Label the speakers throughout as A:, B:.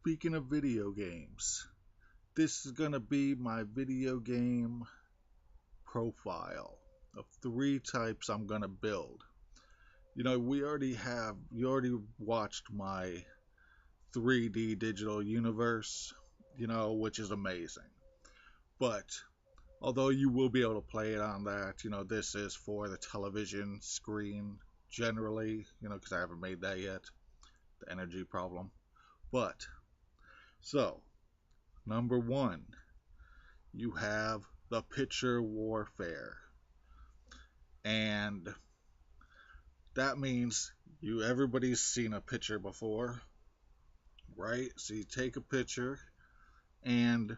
A: Speaking of video games, this is gonna be my video game profile of three types I'm gonna build. You already watched my 3D digital universe, which is amazing. But although you will be able to play it on that, this is for the television screen generally, because I haven't made that yet, the energy problem. But, so, number one, you have the picture warfare. And that means everybody's seen a picture before, right? So you take a picture and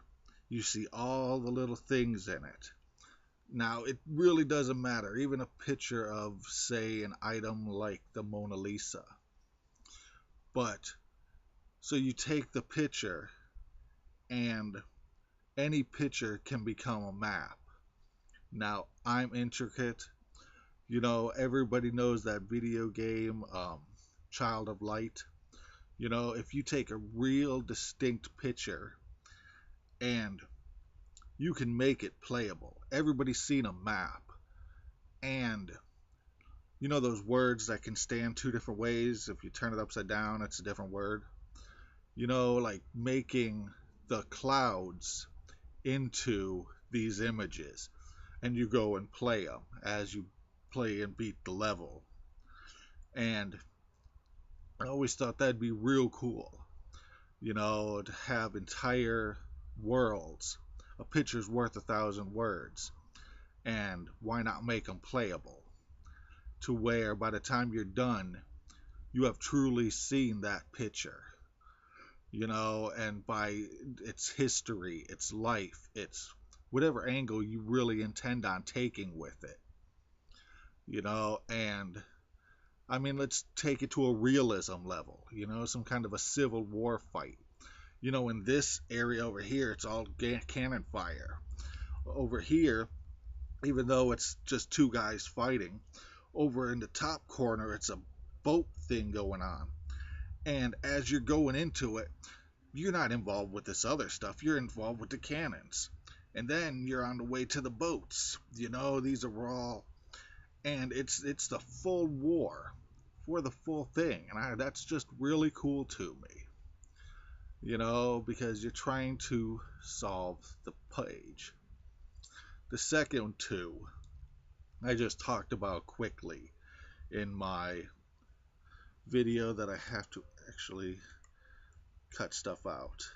A: you see all the little things in it. Now, it really doesn't matter, even a picture of, say, an item like the Mona Lisa. But, so you take the picture, and any picture can become a map. Now, I'm intricate. Everybody knows that video game, Child of Light. If you take a real distinct picture and you can make it playable, everybody's seen a map. And those words that can stand two different ways. If you turn it upside down, it's a different word. Like making the clouds into these images, and you go and play them as you play and beat the level. And I always thought that'd be real cool, to have entire worlds. A picture's worth 1,000 words, and why not make them playable? To where by the time you're done, you have truly seen that picture, and by its history, its life, its whatever angle you really intend on taking with it, and I mean, let's take it to a realism level, some kind of a civil war fight. In this area over here, it's all cannon fire. Over here, even though it's just two guys fighting, over in the top corner, it's a boat thing going on. And as you're going into it, you're not involved with this other stuff. You're involved with the cannons. And then you're on the way to the boats. These are all, and it's the full war for the full thing, and that's just really cool to me. Because you're trying to solve the page. The second two, I just talked about quickly in my video that I have to actually cut stuff out.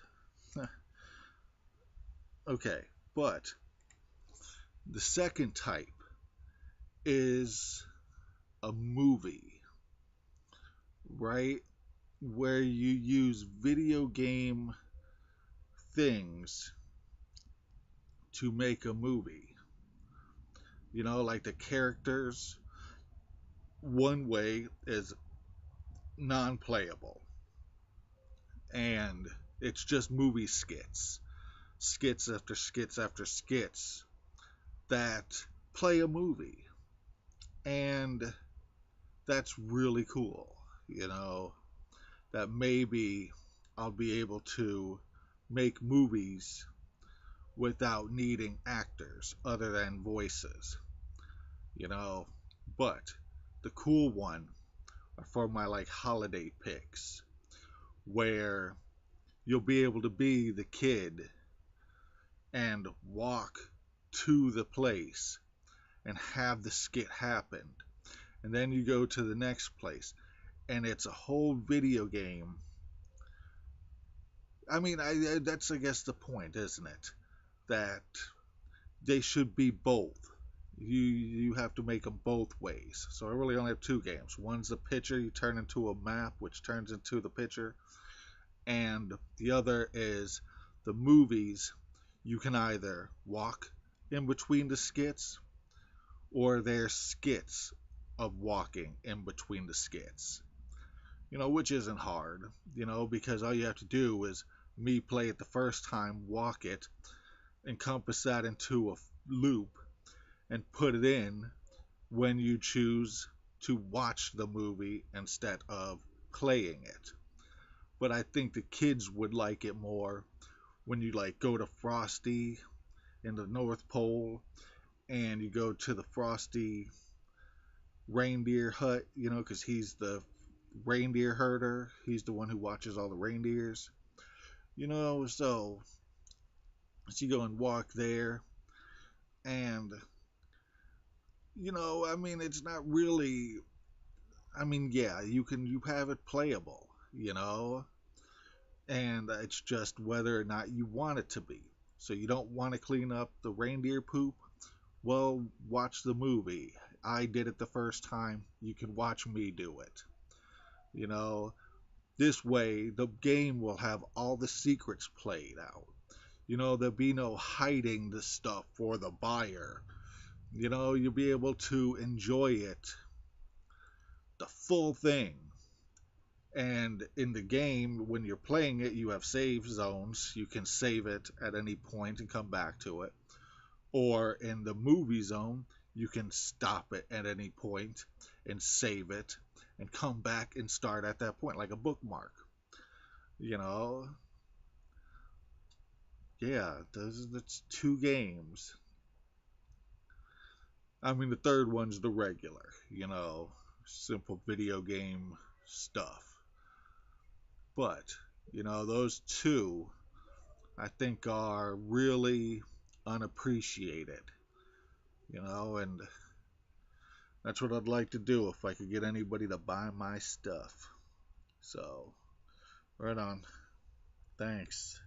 A: Okay, but the second type is a movie, right? Where you use video game things to make a movie. Like the characters, one way is non-playable, and it's just movie skits, skits after skits after skits that play a movie, and that's really cool. That maybe I'll be able to make movies without needing actors other than voices, but the cool one are for my like holiday picks, where you'll be able to be the kid and walk to the place and have the skit happen, and then you go to the next place and it's a whole video game. I mean, that's I guess the point, isn't it? That they should be both. You have to make them both ways. So I really only have two games. One's the picture you turn into a map, which turns into the picture, and the other is the movies. You can either walk in between the skits, or there's skits of walking in between the skits. Which isn't hard, because all you have to do is me play it the first time, walk it, encompass that into a loop, and put it in when you choose to watch the movie instead of playing it. but I think the kids would like it more when you like go to Frosty in the North Pole and you go to the Frosty reindeer hut, because he's the reindeer herder. He's the one who watches all the reindeers, so you go and walk there, and I mean, it's not really. I mean, yeah, you have it playable, and it's just whether or not you want it to be. So you don't want to clean up the reindeer poop? Well, watch the movie. I did it the first time. You can watch me do it. You know, this way the game will have all the secrets played out. There'll be no hiding the stuff for the buyer. You'll be able to enjoy it, the full thing. And in the game, when you're playing it, you have save zones. You can save it at any point and come back to it. Or in the movie zone, you can stop it at any point and save it and come back and start at that point, like a bookmark. You know, yeah, that's two games. I mean, the third one's the regular, simple video game stuff. But, those two I think are really unappreciated, and that's what I'd like to do if I could get anybody to buy my stuff. So, right on. Thanks.